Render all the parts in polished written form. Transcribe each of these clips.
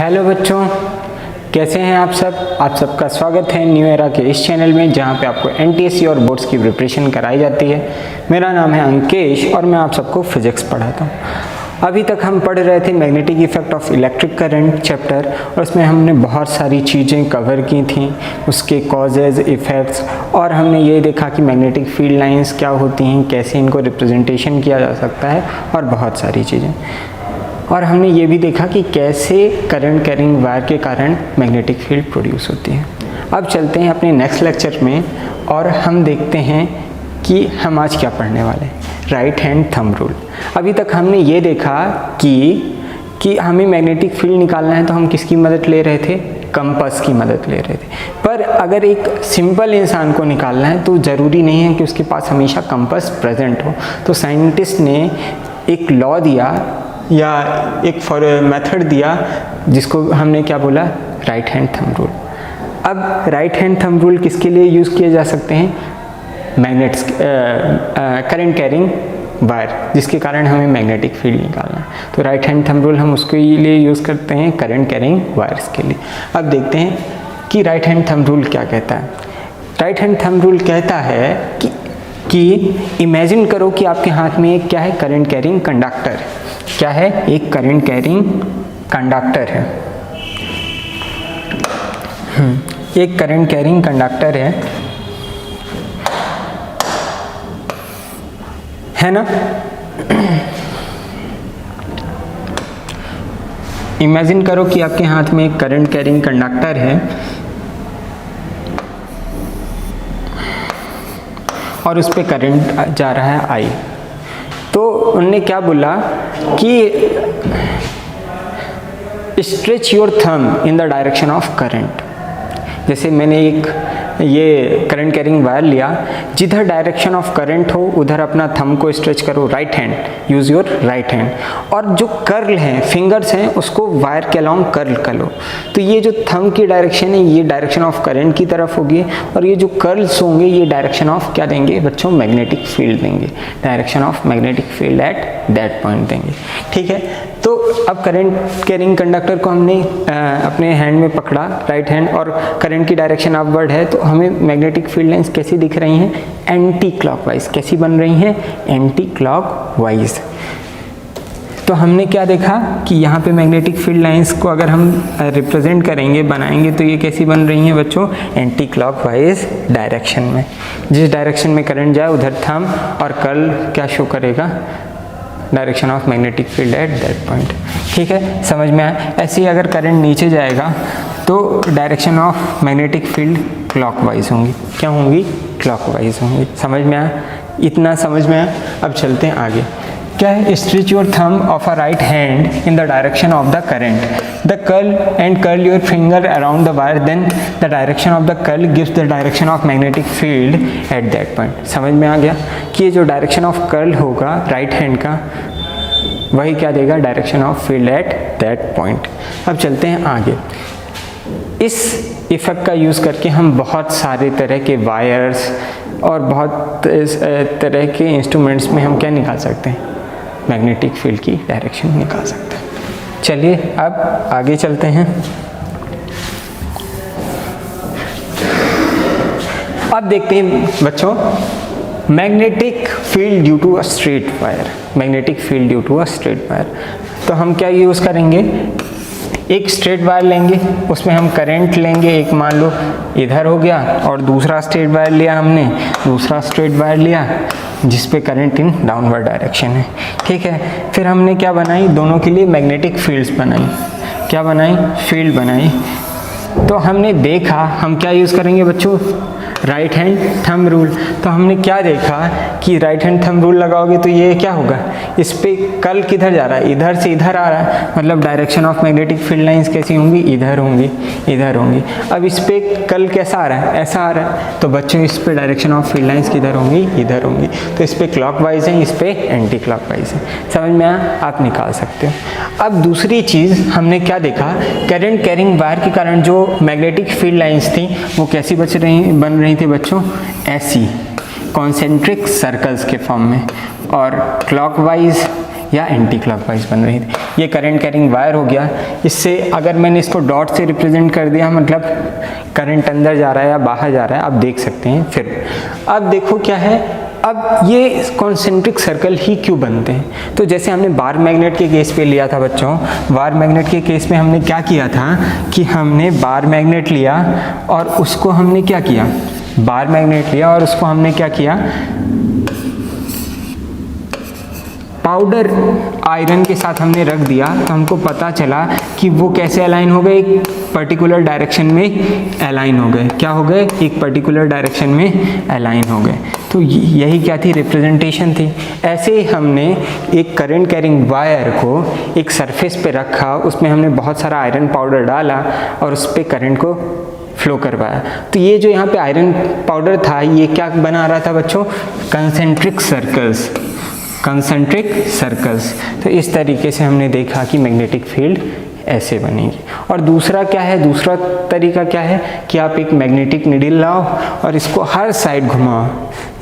Hello बच्चों, कैसे हैं आप सब। आप सबका स्वागत है न्यू एरा के इस चैनल में जहां पे आपको एनटीएससी और बोर्ड्स की प्रिपरेशन कराई जाती है। मेरा नाम है अंकेश और मैं आप सबको फिजिक्स पढ़ाता हूं। अभी तक हम पढ़ रहे थे magnetic effect of electric current chapter और उसमें हमने बहुत सारी चीज़ें कवर की थी, उसके कॉजेज़, इफ़ेक्ट्स, और हमने ये देखा कि मैग्नेटिक फील्ड लाइंस क्या होती हैं, कैसे इनको रिप्रेजेंटेशन किया जा सकता है और बहुत सारी चीज़ें। और हमने ये भी देखा कि कैसे करंट कैरिंग वायर के कारण मैग्नेटिक फील्ड प्रोड्यूस होती है। अब चलते हैं अपने नेक्स्ट लेक्चर में और हम देखते हैं कि हम आज क्या पढ़ने वाले हैं। Right hand thumb rule. अभी तक हमने ये देखा कि हमें मैग्नेटिक फील्ड निकालना है तो हम किसकी मदद ले रहे थे, कंपास की मदद ले रहे थे। पर अगर एक सिंपल इंसान को निकालना है तो ज़रूरी नहीं है कि उसके पास हमेशा कंपास प्रेजेंट हो। तो साइंटिस्ट ने एक लॉ दिया या एक मेथड दिया जिसको हमने क्या बोला, राइट हैंड थंब रूल। अब राइट हैंड थंब रूल किसके लिए यूज़ किए जा सकते हैं, मैग्नेट्स, करंट कैरिंग वायर, जिसके कारण हमें मैग्नेटिक फील्ड निकालना है। तो राइट हैंड थंब रूल हम उसके लिए यूज़ करते हैं करंट कैरिंग वायर्स के लिए। अब देखते हैं कि राइट हैंड थंब रूल क्या कहता है। राइट हैंड थंब रूल कहता है कि इमेजिन करो कि आपके हाथ में एक क्या है, करंट कैरिंग कंडक्टर। क्या है, एक करंट कैरिंग कंडक्टर है। एक करंट कैरिंग कंडक्टर है ना। इमेजिन करो कि आपके हाथ में एक करंट कैरिंग कंडक्टर है और उस पर करंट जा रहा है आई। तो उन्होंने क्या बोला कि stretch your thumb in the direction of current. जैसे मैंने एक ये करंट कैरिंग वायर लिया, जिधर डायरेक्शन ऑफ करंट हो उधर अपना थंब को स्ट्रेच करो, right hand, use your right hand. और जो कर्ल हैं, फिंगर्स हैं, उसको वायर के अलोंग कर्ल कर लो। तो ये जो थंब की डायरेक्शन है ये डायरेक्शन ऑफ करंट की तरफ होगी और ये जो कर्ल्स होंगे ये डायरेक्शन ऑफ क्या देंगे बच्चों, मैग्नेटिक फील्ड देंगे, direction of magnetic field at that point देंगे। ठीक है, तो अब करंट कैरिंग कंडक्टर को हमने अपने हैंड में पकड़ा, राइट हैंड, और करंट की डायरेक्शन अपवर्ड है, तो हमें मैग्नेटिक फील्ड लाइंस कैसी दिख रही हैं, एंटी क्लॉकवाइज। कैसी बन रही हैं, एंटी क्लॉकवाइज। तो हमने क्या देखा कि यहाँ पे मैग्नेटिक फील्ड लाइंस को अगर हम रिप्रेजेंट करेंगे, बनाएंगे, तो ये कैसी बन रही हैं बच्चों, एंटी क्लॉकवाइज डायरेक्शन में। जिस डायरेक्शन में करंट जाए उधर थंब और कर्ल क्या शो करेगा, direction of magnetic field at that point. ठीक है, समझ में आया। ऐसे ही अगर करंट नीचे जाएगा तो direction of magnetic field clockwise होंगी। क्या होंगी, क्लॉकवाइज होंगी। समझ में आया, इतना समझ में आया। अब चलते हैं आगे। क्या है, stretch your thumb of a right hand in the direction of the current the curl and curl your finger around the wire, then the direction of the curl gives the direction of magnetic field at that point. समझ में आ गया कि ये जो direction of curl होगा right hand का, वही क्या देगा, direction of field at that point. अब चलते हैं आगे। इस इफेक्ट का यूज़ करके हम बहुत सारे तरह के वायर्स और बहुत तरह के इंस्ट्रूमेंट्स में हम क्या निकाल सकते हैं, मैग्नेटिक फील्ड की डायरेक्शन निकाल सकते हैं। चलिए अब आगे चलते हैं। अब देखते हैं बच्चों, magnetic field due to a straight wire. Magnetic field due to a straight wire, तो हम क्या यूज़ करेंगे, एक स्ट्रेट वायर लेंगे, उसमें हम करंट लेंगे, एक मान लो इधर हो गया, और दूसरा स्ट्रेट वायर लिया हमने, दूसरा स्ट्रेट वायर लिया जिस पे करंट इन डाउनवर्ड डायरेक्शन है। ठीक है, फिर हमने क्या बनाई, दोनों के लिए मैग्नेटिक फील्ड्स बनाई। क्या बनाई, फील्ड बनाई। तो हमने देखा, हम क्या यूज़ करेंगे बच्चों, राइट हैंड थंब रूल। तो हमने क्या देखा कि राइट हैंड थंब रूल लगाओगे तो ये क्या होगा, इस पे कर्ल किधर जा रहा है, इधर से इधर आ रहा है, मतलब direction of magnetic field lines कैसी होंगी, इधर होंगी, इधर होंगी। अब इस पे कर्ल कैसा आ रहा है, ऐसा आ रहा है, तो बच्चों इस पे डायरेक्शन ऑफ फील्ड लाइंस किधर होंगी, इधर होंगी। तो इस पे क्लॉकवाइज है, इस पे एंटी क्लॉकवाइज है। समझ में आया, आप निकाल सकते हो। अब दूसरी चीज़ हमने क्या देखा, करंट कैरिंग वायर के कारण जो मैग्नेटिक फील्ड लाइंस थी वो कैसी बन रही थी बच्चों, ऐसी कॉन्सेंट्रिक सर्कल्स के फॉर्म में, और क्लॉकवाइज या एंटी क्लॉकवाइज बन रही थी। ये करंट कैरिंग वायर हो गया। इससे अगर मैंने इसको डॉट से रिप्रेजेंट कर दिया, मतलब करंट अंदर जा रहा है या बाहर जा रहा है, आप देख सकते हैं। फिर अब देखो क्या है, अब ये कॉन्सेंट्रिक सर्कल ही क्यों बनते हैं? तो जैसे हमने बार मैग्नेट के केस पे लिया था बच्चों, बार मैग्नेट के केस में हमने क्या किया था कि हमने बार मैग्नेट लिया और उसको हमने क्या किया, बार मैग्नेट लिया और उसको हमने क्या किया, पाउडर आयरन के साथ हमने रख दिया, तो हमको पता चला कि वो कैसे अलाइन हो गए, एक पर्टिकुलर डायरेक्शन में अलाइन हो गए। क्या हो गए? एक पर्टिकुलर डायरेक्शन में अलाइन हो गए। तो यही क्या थी? रिप्रेजेंटेशन थी। ऐसे ही हमने एक करंट कैरिंग वायर को एक सरफेस पे रखा, उसमें हमने बहुत सारा आयरन पाउडर डाला और उस पर करंट को फ्लो करवाया। तो ये जो यहाँ पे आयरन पाउडर था, ये क्या बना रहा था बच्चों? Concentric circles, concentric circles. तो इस तरीके से हमने देखा कि मैग्नेटिक फील्ड ऐसे बनेगी। और दूसरा क्या है, दूसरा तरीका क्या है कि आप एक मैग्नेटिक नीडल लाओ और इसको हर साइड घुमाओ।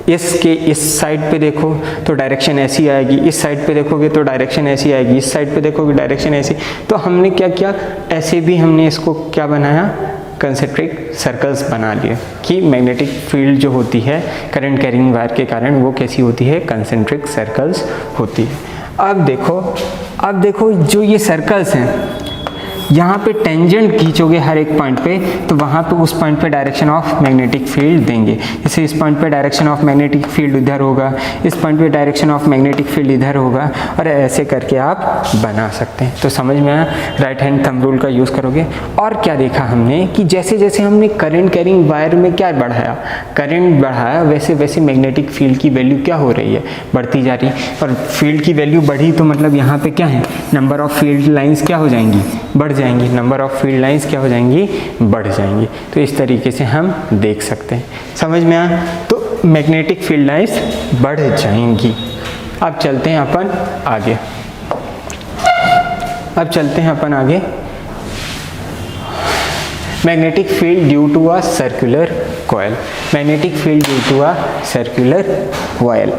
इसके इस साइड पे देखो तो डायरेक्शन ऐसी आएगी, इस साइड पे देखोगे तो डायरेक्शन ऐसी आएगी, इस साइड पे देखोगे डायरेक्शन ऐसी। तो हमने क्या किया, ऐसे भी हमने इसको क्या बनाया, कंसेंट्रिक सर्कल्स बना लिए कि मैग्नेटिक फील्ड जो होती है करंट कैरिंग वायर के कारण वो कैसी होती है, कंसेंट्रिक सर्कल्स होती है। अब देखो जो ये सर्कल्स हैं, यहाँ पे टेंजेंट खींचोगे हर एक पॉइंट पे, तो वहाँ पे उस पॉइंट पे डायरेक्शन ऑफ मैग्नेटिक फील्ड देंगे। जैसे इस पॉइंट पे डायरेक्शन ऑफ मैग्नेटिक फील्ड इधर होगा, इस पॉइंट पे डायरेक्शन ऑफ मैग्नेटिक फील्ड इधर होगा, और ऐसे करके आप बना सकते हैं। तो समझ में आया? राइट हैंड थंब रूल का यूज़ करोगे। और क्या देखा हमने कि जैसे जैसे हमने करंट कैरिंग वायर में क्या बढ़ाया, करंट बढ़ाया, वैसे वैसे मैग्नेटिक फील्ड की वैल्यू क्या हो रही है, बढ़ती जा रही। और फील्ड की वैल्यू बढ़ी तो मतलब यहाँ पे क्या है, नंबर ऑफ फील्ड लाइंस क्या हो जाएंगी, बढ़ जाएंगी। नंबर ऑफ फील्ड लाइंस क्या हो जाएंगी, बढ़ जाएंगी। तो इस तरीके से हम देख सकते हैं। समझ में आया? तो मैग्नेटिक फील्ड लाइंस बढ़ जाएंगी। अब चलते हैं अपन आगे, magnetic field due to a circular coil, magnetic field due to a circular coil.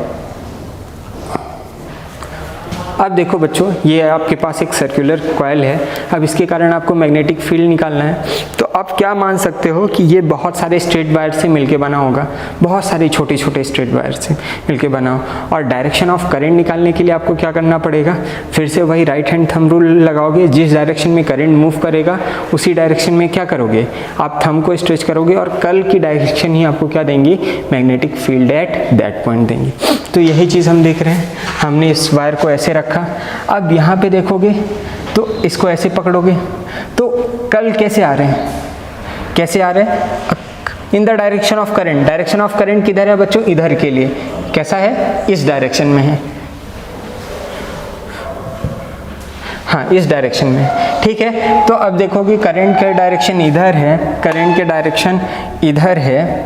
अब देखो बच्चों, ये आपके पास एक सर्कुलर कॉइल है। अब इसके कारण आपको मैग्नेटिक फील्ड निकालना है। तो आप क्या मान सकते हो कि ये बहुत सारे स्ट्रेट वायर से मिलके बना होगा, बहुत सारे छोटे छोटे स्ट्रेट वायर से मिलके बना हो। और डायरेक्शन ऑफ करंट निकालने के लिए आपको क्या करना पड़ेगा, फिर से वही राइट हैंड थंब रूल लगाओगे। जिस डायरेक्शन में करंट मूव करेगा उसी डायरेक्शन में क्या करोगे, आप थंब को स्ट्रेच करोगे और कल की डायरेक्शन ही आपको क्या देंगी, magnetic field at that point देंगी। तो यही चीज़ हम देख रहे हैं। हमने इस वायर को ऐसे रखा। अब यहाँ पे देखोगे तो इसको ऐसे पकड़ोगे तो कल कैसे आ रहे हैं, कैसे आ रहे हैं, इन the direction of current. Direction of current किधर है बच्चों, इधर के लिए कैसा है, इस डायरेक्शन में है। हाँ, इस डायरेक्शन में, ठीक है। तो अब देखोगे करंट का डायरेक्शन इधर है, करंट के डायरेक्शन इधर है,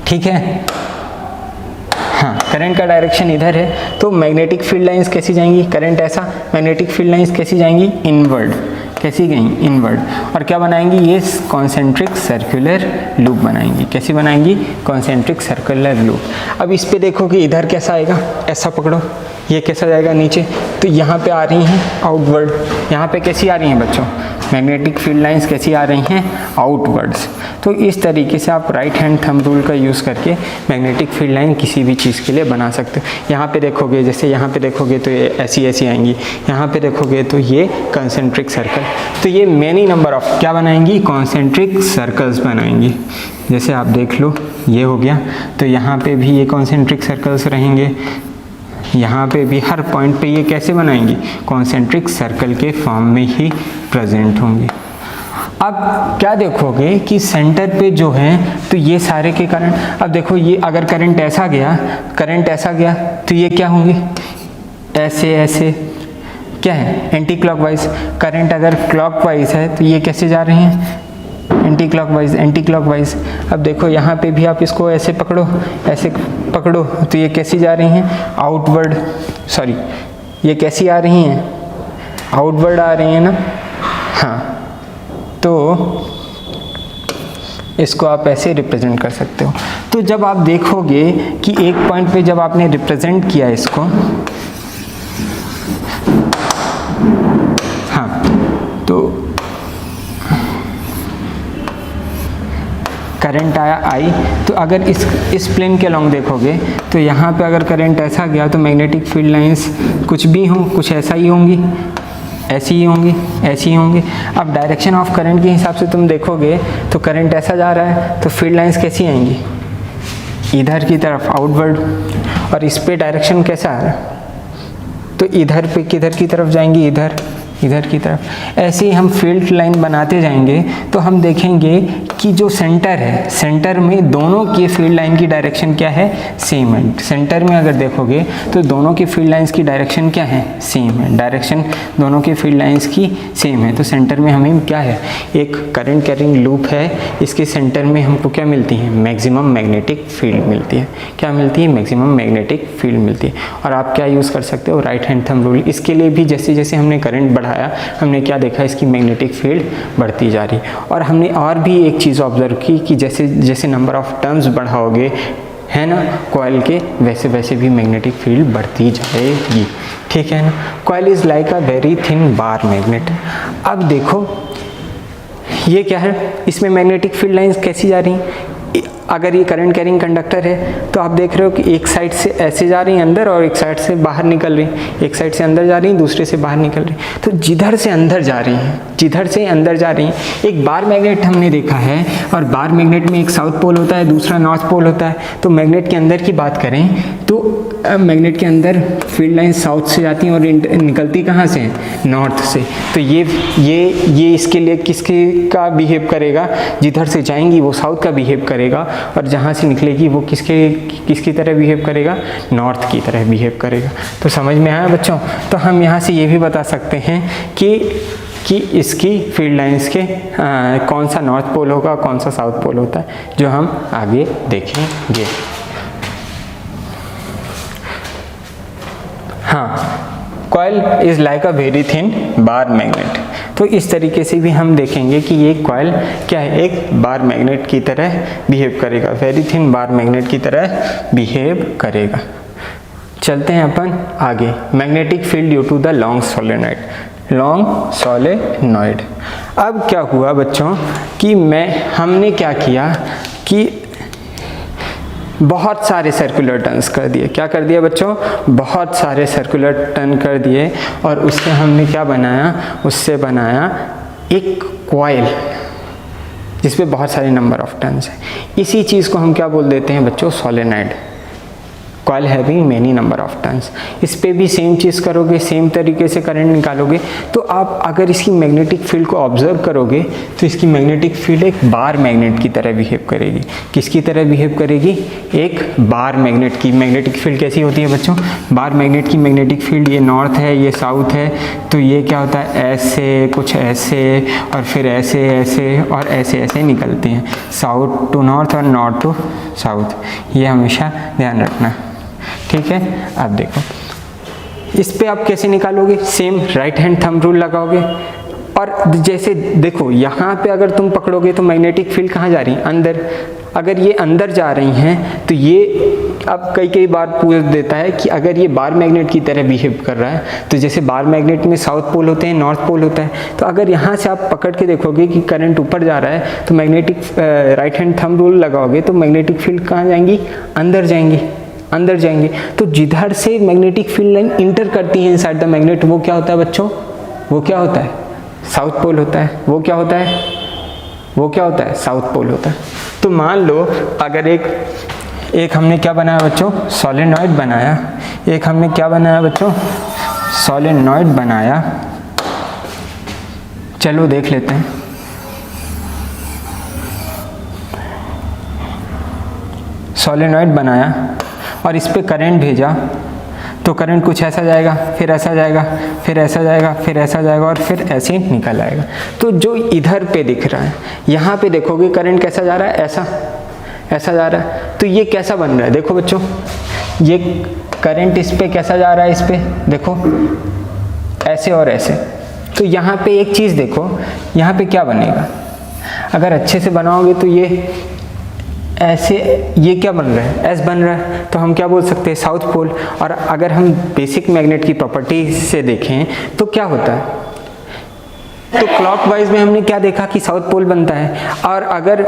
ठीक है। हाँ, करंट का डायरेक्शन इधर है। तो मैग्नेटिक फील्ड लाइंस कैसी जाएंगी, करंट ऐसा, मैग्नेटिक फील्ड लाइंस कैसी जाएंगी, इनवर्ड, कैसी गई, इनवर्ड। और क्या बनाएंगी, ये कॉन्सेंट्रिक सर्कुलर लूप बनाएंगी। कैसी बनाएंगी, कॉन्सेंट्रिक सर्कुलर लूप। अब इस पे देखो कि इधर कैसा आएगा, ऐसा पकड़ो, ये कैसा जाएगा नीचे, तो यहाँ पे आ रही हैं आउटवर्ड। यहाँ पे कैसी आ रही हैं बच्चों, मैग्नेटिक फील्ड लाइंस कैसी आ रही हैं, आउटवर्ड्स। तो इस तरीके से आप राइट हैंड थंब रूल का यूज़ करके मैग्नेटिक फील्ड लाइन किसी भी चीज़ के लिए बना सकते हो। यहाँ पे देखोगे, जैसे यहाँ पे देखोगे तो ये ऐसी ऐसी आएंगी, यहाँ पे देखोगे तो ये कंसेंट्रिक सर्कल। तो ये मैनी नंबर ऑफ क्या बनाएंगी, कॉन्सेंट्रिक सर्कल्स बनाएंगी। जैसे आप देख लो, ये हो गया। तो यहाँ पे भी ये कॉन्सेंट्रिक सर्कल्स रहेंगे, यहाँ पे भी हर पॉइंट पे ये कैसे बनाएंगी, कॉन्सेंट्रिक सर्कल के फॉर्म में ही प्रेजेंट होंगी। अब क्या देखोगे कि सेंटर पे जो है, तो ये सारे के कारण, अब देखो ये अगर करंट ऐसा गया, करंट ऐसा गया तो ये क्या होंगे, ऐसे ऐसे, क्या है, एंटी क्लॉकवाइज। करंट अगर क्लॉकवाइज है तो ये कैसे जा रहे हैं, एंटी क्लॉकवाइज, एंटी क्लॉकवाइज। अब देखो यहाँ पे भी आप इसको ऐसे पकड़ो, ऐसे पकड़ो, तो ये कैसी जा रही हैं, आउटवर्ड, सॉरी ये कैसी आ रही हैं, आउटवर्ड आ रही हैं ना। हाँ, तो इसको आप ऐसे रिप्रेजेंट कर सकते हो। तो जब आप देखोगे कि एक पॉइंट पे जब आपने रिप्रेजेंट किया इसको, करंट आया आई, तो अगर इस प्लेन के अलॉन्ग देखोगे तो यहाँ पे अगर करंट ऐसा गया तो मैग्नेटिक फील्ड लाइंस कुछ भी हों, कुछ ऐसा ही होंगी, ऐसी ही होंगी, ऐसी ही होंगी। अब डायरेक्शन ऑफ करंट के हिसाब से तुम देखोगे तो करंट ऐसा जा रहा है तो फील्ड लाइंस कैसी आएंगी, इधर की तरफ आउटवर्ड, और इस पे डायरेक्शन कैसा आ रहा है तो इधर पे किधर की तरफ जाएंगी, इधर की तरफ। ऐसे ही हम फील्ड लाइन बनाते जाएंगे तो हम देखेंगे कि जो सेंटर है, सेंटर में दोनों की फील्ड लाइन की डायरेक्शन क्या है, सेम है। सेंटर में अगर देखोगे तो दोनों की फील्ड लाइंस की डायरेक्शन क्या है, सेम है, डायरेक्शन दोनों की फील्ड लाइंस की सेम है। तो सेंटर में हमें क्या है, एक करंट कैरिंग लूप है, इसके सेंटर में हमको क्या मिलती है, मैक्सिमम मैग्नेटिक फील्ड मिलती है। क्या मिलती है, मैक्सिमम मैग्नेटिक फील्ड मिलती है। और आप क्या यूज़ कर सकते हो, राइट हैंड थंब रूल। इसके लिए भी जैसे जैसे हमने करंट बढ़ाया हमने क्या देखा, इसकी मैग्नेटिक फील्ड बढ़ती जा रही। और हमने और भी एक चीज़ ऑब्जर्व की कि जैसे जैसे नंबर ऑफ टर्न्स बढ़ाओगे है ना कॉइल के, वैसे वैसे भी मैग्नेटिक फील्ड बढ़ती जाएगी, ठीक है ना। Coil is like a very thin bar magnet. अब देखो ये क्या है, इसमें मैग्नेटिक फील्ड लाइंस कैसी जा रही, अगर ये करंट कैरिंग कंडक्टर है तो आप देख रहे हो कि एक साइड से ऐसे जा रही हैं अंदर और एक साइड से बाहर निकल रही, एक साइड से अंदर जा रही हैं, दूसरे से बाहर निकल रही। तो जिधर से अंदर जा रही हैं, जिधर से अंदर जा रही हैं, एक बार मैग्नेट हमने देखा है, और बार मैग्नेट में एक साउथ पोल होता है, दूसरा नॉर्थ पोल होता है। तो मैग्नेट के अंदर की बात करें तो मैग्नेट के अंदर फील्ड लाइन साउथ से जाती हैं और निकलती कहाँ से, नॉर्थ से। तो ये इसके लिए किसके का बिहेव करेगा, जिधर से जाएंगी वो साउथ का बिहेव करेगा, और जहाँ से निकलेगी वो किसकी तरह बिहेव करेगा, नॉर्थ की तरह बिहेव करेगा। तो समझ में आया बच्चों। तो हम यहाँ से ये भी बता सकते हैं कि इसकी फील्ड लाइंस के कौन सा नॉर्थ पोल होगा, कौन सा साउथ पोल होता है, जो हम आगे देखेंगे। हाँ, coil is like a very thin bar magnet. तो इस तरीके से भी हम देखेंगे कि ये कॉइल क्या है, एक बार मैग्नेट की तरह बिहेव करेगा, वेरी थिन बार मैग्नेट की तरह बिहेव करेगा। चलते हैं अपन आगे, magnetic field due to the long solenoid, long solenoid. अब क्या हुआ बच्चों कि हमने क्या किया कि बहुत सारे सर्कुलर टर्न्स कर दिए। क्या कर दिया बच्चों, बहुत सारे सर्कुलर टर्न कर दिए, और उससे हमने क्या बनाया, उससे बनाया एक कॉइल जिसपे बहुत सारे नंबर ऑफ टर्न्स हैं। इसी चीज़ को हम क्या बोल देते हैं बच्चों, solenoid, coil having many number of turns. इस पे भी सेम चीज़ करोगे, सेम तरीके से करंट निकालोगे। तो आप अगर इसकी मैग्नेटिक फील्ड को ऑब्जर्व करोगे तो इसकी मैग्नेटिक फील्ड एक बार मैग्नेट की तरह बिहेव करेगी। किसकी तरह बिहेव करेगी, एक बार मैग्नेट की। मैग्नेटिक फील्ड कैसी होती है बच्चों, बार मैग्नेट की मैग्नेटिक फील्ड, ये नॉर्थ है, ये साउथ है, तो ये क्या होता है, ऐसे कुछ ऐसे, और फिर ऐसे ऐसे और ऐसे ऐसे निकलते हैं, साउथ टू नॉर्थ और नॉर्थ टू साउथ। ये हमेशा ध्यान रखना, ठीक है। अब देखो इस पे आप कैसे निकालोगे, same right hand thumb rule लगाओगे। और जैसे देखो यहाँ पे अगर तुम पकड़ोगे तो मैग्नेटिक फील्ड कहाँ जा रही है, अंदर। अगर ये अंदर जा रही हैं तो ये अब कई बार पूछ देता है कि अगर ये बार मैग्नेट की तरह बिहेव कर रहा है, तो जैसे बार मैग्नेट में साउथ पोल होते हैं, नॉर्थ पोल होता है, तो अगर यहाँ से आप पकड़ के देखोगे कि करंट ऊपर जा रहा है तो magnetic right hand thumb rule लगाओगे तो मैग्नेटिक फील्ड कहाँ जाएंगी, अंदर जाएंगी, अंदर जाएंगे। तो जिधर से मैग्नेटिक फील्ड लाइन इंटर करती है इनसाइड द मैग्नेट, वो क्या होता है बच्चों, वो क्या होता है, साउथ पोल होता है। वो क्या होता है, वो क्या होता है, साउथ पोल होता है। तो मान लो अगर एक हमने क्या बनाया बच्चों, सोलेनॉइड बनाया, एक हमने क्या बनाया बच्चों, सोलेनॉइड बनाया। चलो देख लेते हैं। सोलेनॉइड बनाया और इस पे करंट भेजा, तो करंट कुछ ऐसा जाएगा, फिर ऐसा जाएगा, फिर ऐसा जाएगा, फिर ऐसा जाएगा, और फिर ऐसे ही निकल आएगा। तो जो इधर पे दिख रहा है, यहाँ पे देखोगे करंट कैसा जा रहा है, ऐसा ऐसा जा रहा है। तो ये कैसा बन रहा है, देखो बच्चों, ये करंट इस पे कैसा जा रहा है, इस पे देखो ऐसे और ऐसे। तो यहाँ पे एक चीज़ देखो, यहाँ पे क्या बनेगा, अगर अच्छे से बनाओगे तो ये ऐसे, ये क्या बन रहा है, एस बन रहा है, तो हम क्या बोल सकते हैं, साउथ पोल। और अगर हम बेसिक मैग्नेट की प्रॉपर्टी से देखें तो क्या होता है, तो क्लॉकवाइज में हमने क्या देखा कि साउथ पोल बनता है, और अगर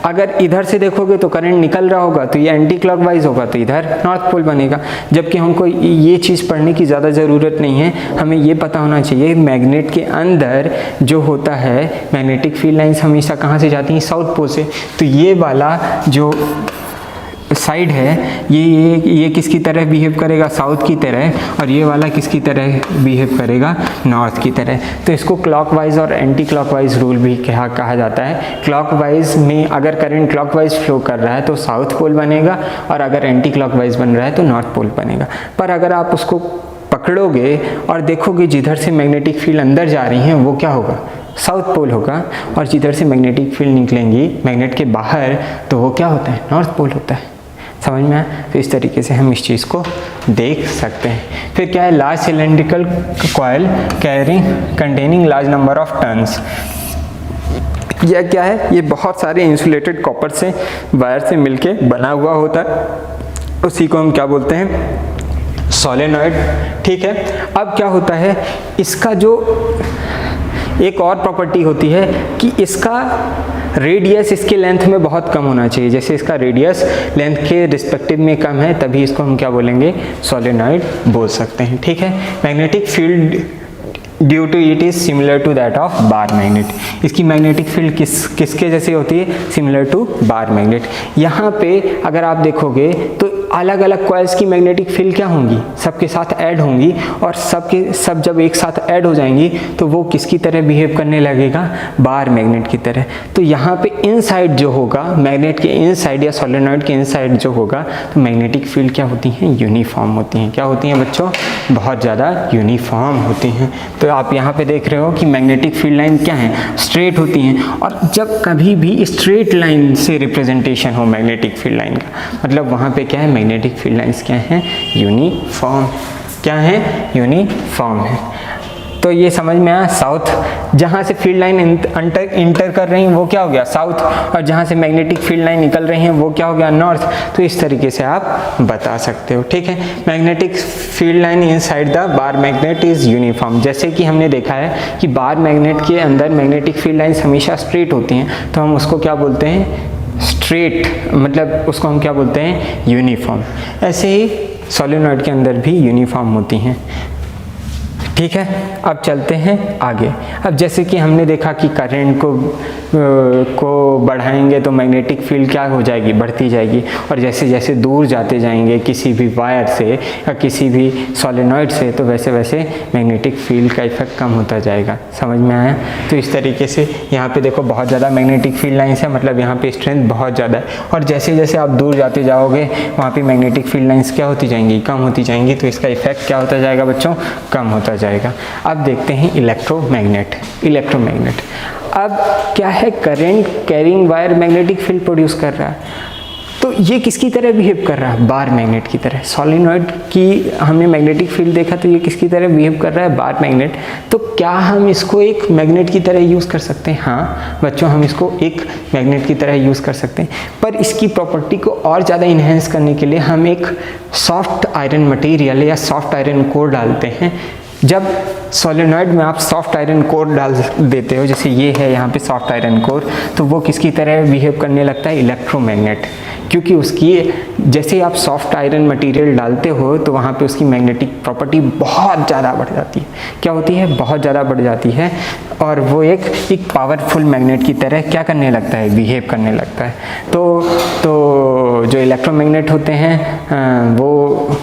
अगर इधर से देखोगे तो करंट निकल रहा होगा तो ये एंटी क्लॉकवाइज होगा, तो इधर नॉर्थ पोल बनेगा। जबकि हमको ये चीज़ पढ़ने की ज़्यादा ज़रूरत नहीं है, हमें ये पता होना चाहिए मैग्नेट के अंदर जो होता है मैग्नेटिक फील्ड लाइंस हमेशा कहाँ से जाती हैं, साउथ पोल से। तो ये वाला जो साइड है ये किसकी तरह बिहेव करेगा, साउथ की तरह, और ये वाला किसकी तरह बिहेव करेगा, नॉर्थ की तरह। तो इसको क्लॉकवाइज और एंटी क्लॉकवाइज रूल भी कहा जाता है। क्लॉकवाइज में अगर करंट क्लॉकवाइज फ्लो कर रहा है तो साउथ पोल बनेगा, और अगर एंटी क्लॉकवाइज बन रहा है तो नॉर्थ पोल बनेगा। पर अगर आप उसको पकड़ोगे और देखोगे जिधर से मैग्नेटिक फील्ड अंदर जा रही हैं वो क्या होगा, साउथ पोल होगा, और जिधर से मैग्नेटिक फील्ड निकलेंगी मैग्नेट के बाहर तो वो क्या होता है, नॉर्थ पोल होता है। समझ में आया? तो इस तरीके से हम इस चीज़ को देख सकते हैं। फिर क्या है, large cylindrical coil containing large number of turns. यह क्या है, ये बहुत सारे इंसुलेटेड कॉपर से वायर से मिलके बना हुआ होता है, उसी को हम क्या बोलते हैं, सोलेनॉइड। ठीक है, अब क्या होता है, इसका जो एक और प्रॉपर्टी होती है कि इसका रेडियस इसके लेंथ में बहुत कम होना चाहिए। जैसे इसका रेडियस लेंथ के रिस्पेक्टिव में कम है तभी इसको हम क्या बोलेंगे, सोलेनॉइड बोल सकते हैं। ठीक है, magnetic field due to it is similar to that of bar magnet. इसकी मैग्नेटिक फील्ड किसके जैसी होती है, सिमिलर टू बार मैग्नेट। यहाँ पे अगर आप देखोगे तो अलग अलग कॉइल्स की मैग्नेटिक फील्ड क्या होंगी, सबके साथ ऐड होंगी, और सब जब एक साथ ऐड हो जाएंगी तो वो किसकी तरह बिहेव करने लगेगा, बार मैग्नेट की तरह। तो यहाँ पे इनसाइड जो होगा, मैग्नेट के इनसाइड या सोलेनॉइड के इनसाइड जो होगा, तो मैग्नेटिक फील्ड क्या होती हैं, यूनिफॉर्म होती हैं। क्या होती हैं बच्चों, बहुत ज़्यादा यूनिफॉर्म होती हैं। तो आप यहाँ पे देख रहे हो कि मैग्नेटिक फील्ड लाइन क्या है, स्ट्रेट होती हैं। और जब कभी भी स्ट्रेट लाइन से रिप्रेजेंटेशन हो मैग्नेटिक फील्ड लाइन का, मतलब वहाँ पे क्या है, मैग्नेटिक फील्ड लाइंस क्या हैं, यूनिफॉर्म। क्या है, यूनिफॉर्म है। तो ये समझ में आया, साउथ जहाँ से फील्ड लाइन इंटर कर रही हैं वो क्या हो गया, साउथ, और जहाँ से मैग्नेटिक फील्ड लाइन निकल रही हैं वो क्या हो गया, नॉर्थ। तो इस तरीके से आप बता सकते हो। ठीक है, magnetic field line inside the bar magnet is uniform. जैसे कि हमने देखा है कि बार मैग्नेट के अंदर मैग्नेटिक फील्ड लाइन्स हमेशा स्ट्रेट होती हैं, तो हम उसको क्या बोलते हैं, स्ट्रेट, मतलब उसको हम क्या बोलते हैं, यूनिफॉर्म। ऐसे ही सोलेनॉइड के अंदर भी यूनिफॉर्म होती हैं। ठीक है, अब चलते हैं आगे। अब जैसे कि हमने देखा कि करंट को बढ़ाएंगे तो मैग्नेटिक फील्ड क्या हो जाएगी, बढ़ती जाएगी, और जैसे जैसे दूर जाते जाएंगे किसी भी वायर से या किसी भी सोलेनॉइड से, तो वैसे वैसे मैग्नेटिक फील्ड का इफेक्ट कम होता जाएगा। समझ में आया? तो इस तरीके से यहाँ पे देखो बहुत ज़्यादा मैग्नेटिक फील्ड लाइन्स है, मतलब यहाँ पे स्ट्रेंथ बहुत ज़्यादा है, और जैसे जैसे आप दूर जाते जाओगे वहाँ पे मैग्नेटिक फील्ड लाइन्स क्या होती जाएंगी, कम होती जाएंगी। तो इसका इफेक्ट क्या होता जाएगा बच्चों, कम होता जाएगा। अब देखते हैं इलेक्ट्रोमैग्नेट। अब क्या है, current carrying wire magnetic field produce कर रहा है, तो ये किसकी तरह बिहेव कर रहा है, बार मैग्नेट की तरह। सोलेनॉइड की हमने मैग्नेटिक फील्ड देखा तो ये किसकी तरह बिहेव कर रहा है, बार मैग्नेट। तो क्या हम इसको एक मैग्नेट की तरह यूज़ कर सकते हैं? हाँ बच्चों, हम इसको एक मैग्नेट की तरह यूज़ कर सकते हैं, पर इसकी प्रॉपर्टी को और ज़्यादा इन्हेंस करने के लिए हम एक सॉफ्ट आयरन मटेरियल या सॉफ्ट आयरन कोर डालते हैं। जब सोलेनॉइड में आप सॉफ्ट आयरन कोर डाल देते हो, जैसे ये है यहाँ पे सॉफ्ट आयरन कोर, तो वो किसकी तरह बिहेव करने लगता है, इलेक्ट्रोमैग्नेट। क्योंकि उसकी जैसे ही आप सॉफ्ट आयरन मटेरियल डालते हो तो वहाँ पे उसकी मैग्नेटिक प्रॉपर्टी बहुत ज़्यादा बढ़ जाती है। क्या होती है, बहुत ज़्यादा बढ़ जाती है, और वो एक पावरफुल मैग्नेट की तरह क्या करने लगता है, बिहेव करने लगता है। तो जो इलेक्ट्रोमैग्नेट होते हैं वो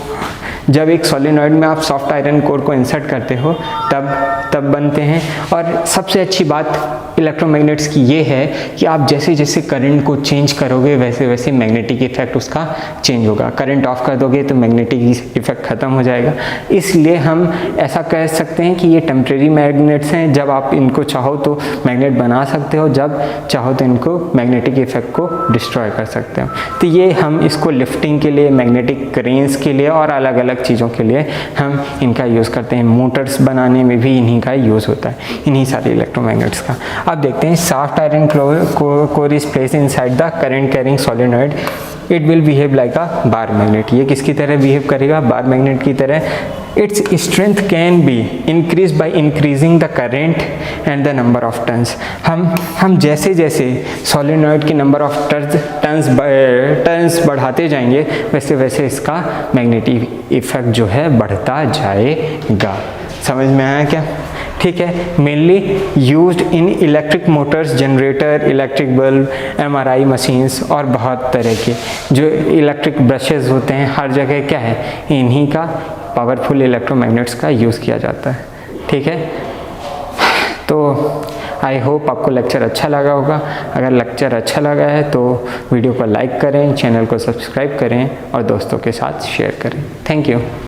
जब एक सोलेनॉइड में आप सॉफ्ट आयरन कोर को इंसर्ट करते हो तब बनते हैं। और सबसे अच्छी बात इलेक्ट्रोमैग्नेट्स की ये है कि आप जैसे जैसे करंट को चेंज करोगे वैसे वैसे मैग्नेटिक इफेक्ट उसका चेंज होगा। करंट ऑफ कर दोगे तो मैग्नेटिक इफेक्ट ख़त्म हो जाएगा। इसलिए हम ऐसा कह सकते हैं कि ये टेम्परेरी मैग्नेट्स हैं। जब आप इनको चाहो तो मैग्नेट बना सकते हो, जब चाहो तो इनको मैग्नेटिक इफेक्ट को डिस्ट्रॉय कर सकते हो। तो ये हम इसको लिफ्टिंग के लिए, मैग्नेटिक क्रेन्स के लिए और अलग अलग चीज़ों के लिए हम इनका यूज़ करते हैं। मोटर्स बनाने में भी इन्हीं का यूज़ होता है, इन्हीं सारे इलेक्ट्रोमैग्नेट्स का। अब देखते हैं soft iron core is placed inside the current carrying solenoid it will behave like a bar magnet. ये किसकी तरह बिहेव करेगा? बार मैग्नेट की तरह। Its strength can be increase by increasing the current and the number of turns. हम जैसे जैसे solenoid की नंबर ऑफ टर्न्स बढ़ाते जाएंगे वैसे वैसे इसका मैग्नेटिक इफेक्ट जो है बढ़ता जाएगा। समझ में आया क्या? ठीक है। Mainly used in electric Motors, generator, electric bulb, MRI machines और बहुत तरह के जो इलेक्ट्रिक ब्रशेज़ होते हैं, हर जगह क्या है, इन्हीं का पावरफुल इलेक्ट्रोमैग्नेट्स का यूज़ किया जाता है। ठीक है। तो आई होप आपको लेक्चर अच्छा लगा होगा। अगर लेक्चर अच्छा लगा है तो वीडियो को लाइक करें, चैनल को सब्सक्राइब करें और दोस्तों के साथ शेयर करें। Thank you.